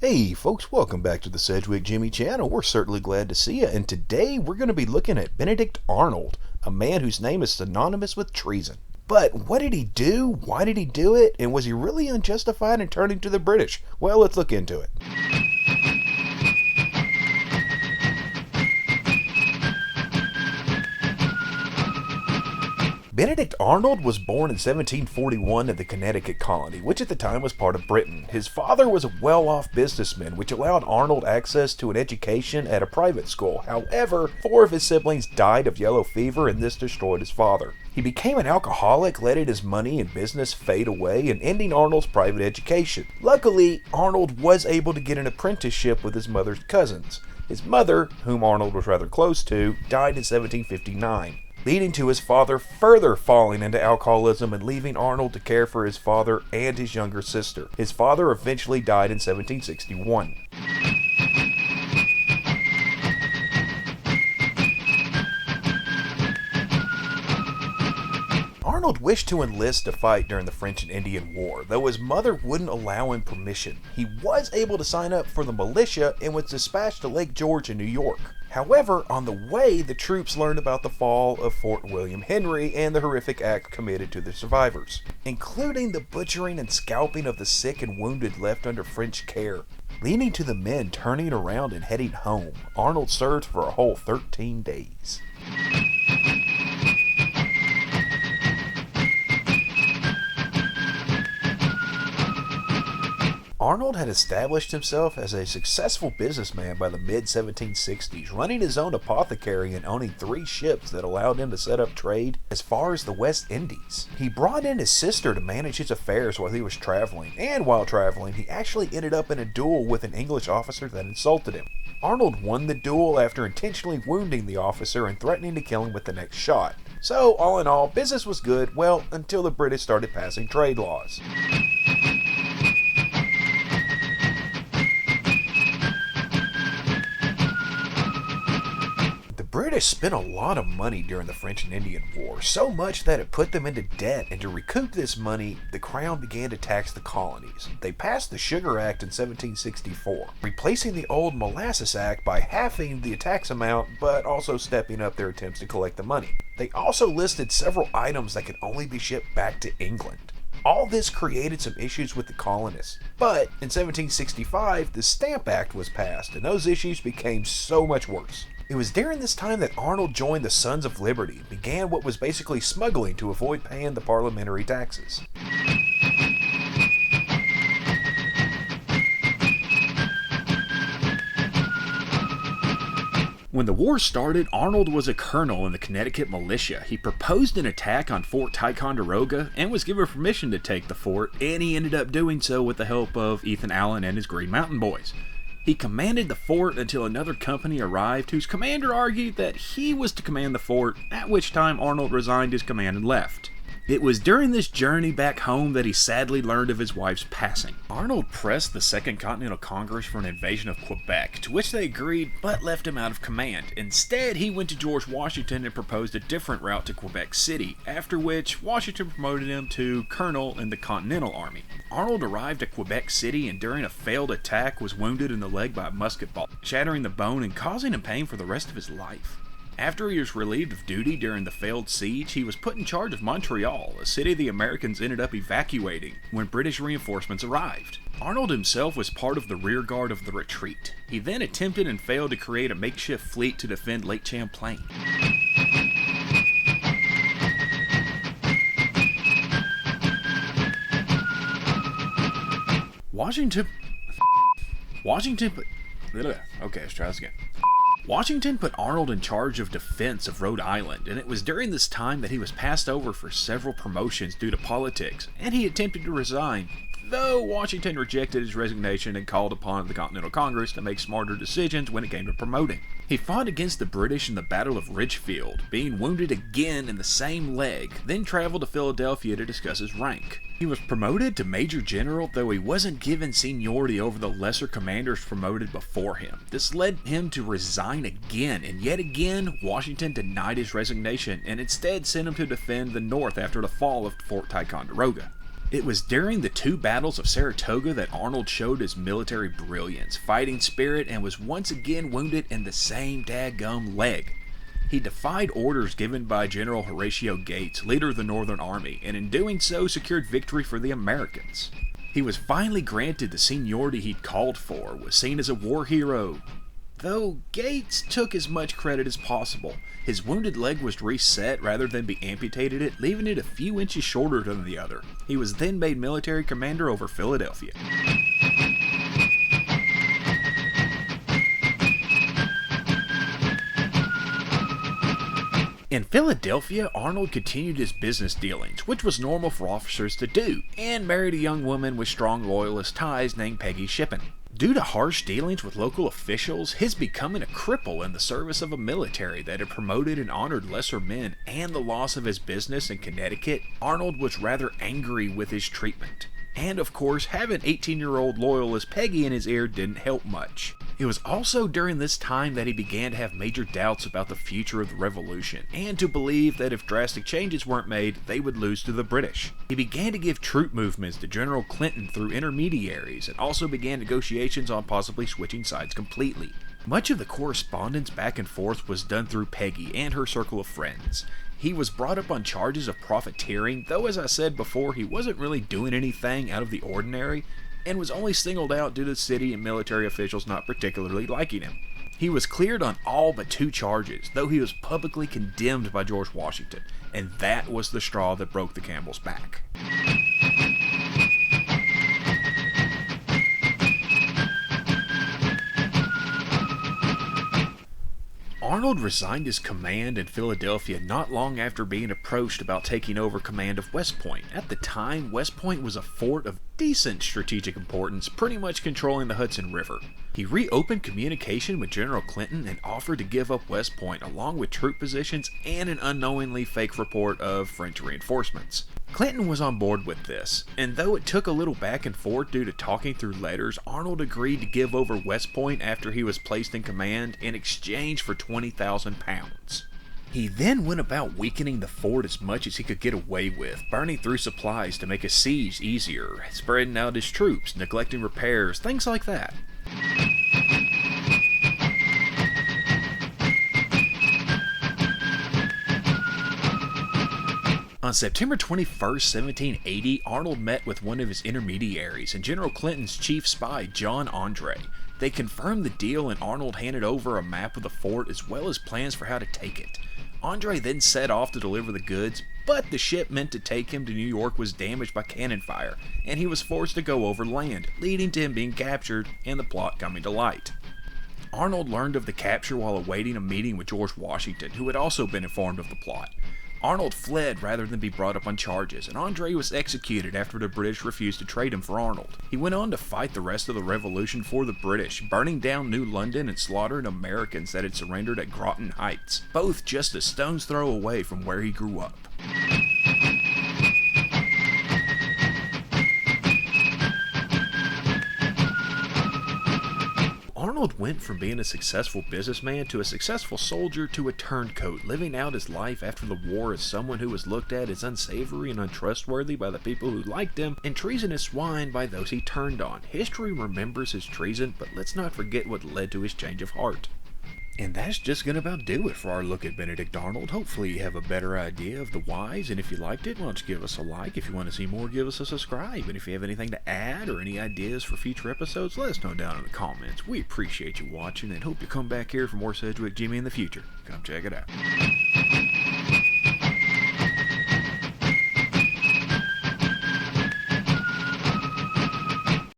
Hey folks, welcome back to the Sedgwick Jimmy channel. We're certainly glad to see you, and today we're going to be looking at Benedict Arnold, a man whose name is synonymous with treason. But what did he do? Why did he do it? And was he really unjustified in turning to the British? Well, let's look into it. Benedict Arnold was born in 1741 in the Connecticut colony, which at the time was part of Britain. His father was a well-off businessman, which allowed Arnold access to an education at a private school. However, 4 of his siblings died of yellow fever, and this destroyed his father. He became an alcoholic, letting his money and business fade away, and ending Arnold's private education. Luckily, Arnold was able to get an apprenticeship with his mother's cousins. His mother, whom Arnold was rather close to, died in 1759. Leading to his father further falling into alcoholism and leaving Arnold to care for his father and his younger sister. His father eventually died in 1761. Arnold wished to enlist to fight during the French and Indian War, though his mother wouldn't allow him permission. He was able to sign up for the militia and was dispatched to Lake George in New York. However, on the way, the troops learned about the fall of Fort William Henry and the horrific act committed to the survivors, including the butchering and scalping of the sick and wounded left under French care. Leading to the men turning around and heading home, Arnold served for a whole 13 days. Arnold had established himself as a successful businessman by the mid-1760s, running his own apothecary and owning 3 ships that allowed him to set up trade as far as the West Indies. He brought in his sister to manage his affairs while he was traveling, and while traveling, he actually ended up in a duel with an English officer that insulted him. Arnold won the duel after intentionally wounding the officer and threatening to kill him with the next shot. So, all in all, business was good, well, until the British started passing trade laws. The British spent a lot of money during the French and Indian War, so much that it put them into debt, and to recoup this money, the Crown began to tax the colonies. They passed the Sugar Act in 1764, replacing the old Molasses Act by halving the tax amount, but also stepping up their attempts to collect the money. They also listed several items that could only be shipped back to England. All this created some issues with the colonists, but in 1765, the Stamp Act was passed, and those issues became so much worse. It was during this time that Arnold joined the Sons of Liberty and began what was basically smuggling to avoid paying the parliamentary taxes. When the war started, Arnold was a colonel in the Connecticut militia. He proposed an attack on Fort Ticonderoga and was given permission to take the fort, and he ended up doing so with the help of Ethan Allen and his Green Mountain Boys. He commanded the fort until another company arrived whose commander argued that he was to command the fort, at which time Arnold resigned his command and left. It was during this journey back home that he sadly learned of his wife's passing. Arnold pressed the Second Continental Congress for an invasion of Quebec, to which they agreed but left him out of command. Instead, he went to George Washington and proposed a different route to Quebec City, after which Washington promoted him to colonel in the Continental Army. Arnold arrived at Quebec City and during a failed attack was wounded in the leg by a musket ball, shattering the bone and causing him pain for the rest of his life. After he was relieved of duty during the failed siege, he was put in charge of Montreal, a city the Americans ended up evacuating when British reinforcements arrived. Arnold himself was part of the rear guard of the retreat. He then attempted and failed to create a makeshift fleet to defend Lake Champlain. Washington put Arnold in charge of defense of Rhode Island, and it was during this time that he was passed over for several promotions due to politics, and he attempted to resign, though Washington rejected his resignation and called upon the Continental Congress to make smarter decisions when it came to promoting. He fought against the British in the Battle of Ridgefield, being wounded again in the same leg, then traveled to Philadelphia to discuss his rank. He was promoted to Major General, though he wasn't given seniority over the lesser commanders promoted before him. This led him to resign again, and yet again, Washington denied his resignation and instead sent him to defend the North after the fall of Fort Ticonderoga. It was during the two battles of Saratoga that Arnold showed his military brilliance, fighting spirit, and was once again wounded in the same daggum leg. He defied orders given by General Horatio Gates, leader of the Northern Army, and in doing so secured victory for the Americans. He was finally granted the seniority he'd called for, was seen as a war hero. Though Gates took as much credit as possible, his wounded leg was reset rather than be amputated, leaving it a few inches shorter than the other. He was then made military commander over Philadelphia. In Philadelphia, Arnold continued his business dealings, which was normal for officers to do, and married a young woman with strong loyalist ties named Peggy Shippen. Due to harsh dealings with local officials, his becoming a cripple in the service of a military that had promoted and honored lesser men, and the loss of his business in Connecticut, Arnold was rather angry with his treatment. And of course, having 18-year-old loyalist Peggy in his ear didn't help much. It was also during this time that he began to have major doubts about the future of the Revolution, and to believe that if drastic changes weren't made, they would lose to the British. He began to give troop movements to General Clinton through intermediaries, and also began negotiations on possibly switching sides completely. Much of the correspondence back and forth was done through Peggy and her circle of friends. He was brought up on charges of profiteering, though as I said before, he wasn't really doing anything out of the ordinary, and was only singled out due to city and military officials not particularly liking him. He was cleared on all but 2 charges, though he was publicly condemned by George Washington, and that was the straw that broke the camel's back. Arnold resigned his command in Philadelphia not long after being approached about taking over command of West Point. At the time, West Point was a fort of decent strategic importance, pretty much controlling the Hudson River. He reopened communication with General Clinton and offered to give up West Point along with troop positions and an unknowingly fake report of French reinforcements. Clinton was on board with this, and though it took a little back and forth due to talking through letters, Arnold agreed to give over West Point after he was placed in command in exchange for £20,000. He then went about weakening the fort as much as he could get away with, burning through supplies to make a siege easier, spreading out his troops, neglecting repairs, things like that. On September 21, 1780, Arnold met with one of his intermediaries and General Clinton's chief spy, John Andre. They confirmed the deal and Arnold handed over a map of the fort as well as plans for how to take it. Andre then set off to deliver the goods, but the ship meant to take him to New York was damaged by cannon fire, and he was forced to go over land, leading to him being captured and the plot coming to light. Arnold learned of the capture while awaiting a meeting with George Washington, who had also been informed of the plot. Arnold fled rather than be brought up on charges, and Andre was executed after the British refused to trade him for Arnold. He went on to fight the rest of the Revolution for the British, burning down New London and slaughtering Americans that had surrendered at Groton Heights, both just a stone's throw away from where he grew up. Arnold went from being a successful businessman to a successful soldier to a turncoat, living out his life after the war as someone who was looked at as unsavory and untrustworthy by the people who liked him, and treasonous swine by those he turned on. History remembers his treason, but let's not forget what led to his change of heart. And that's just gonna about do it for our look at Benedict Arnold. Hopefully you have a better idea of the whys, and if you liked it, why don't you give us a like. If you want to see more, give us a subscribe. And if you have anything to add or any ideas for future episodes, let us know down in the comments. We appreciate you watching and hope you come back here for more Sedgwick Jimmy in the future. Come check it out.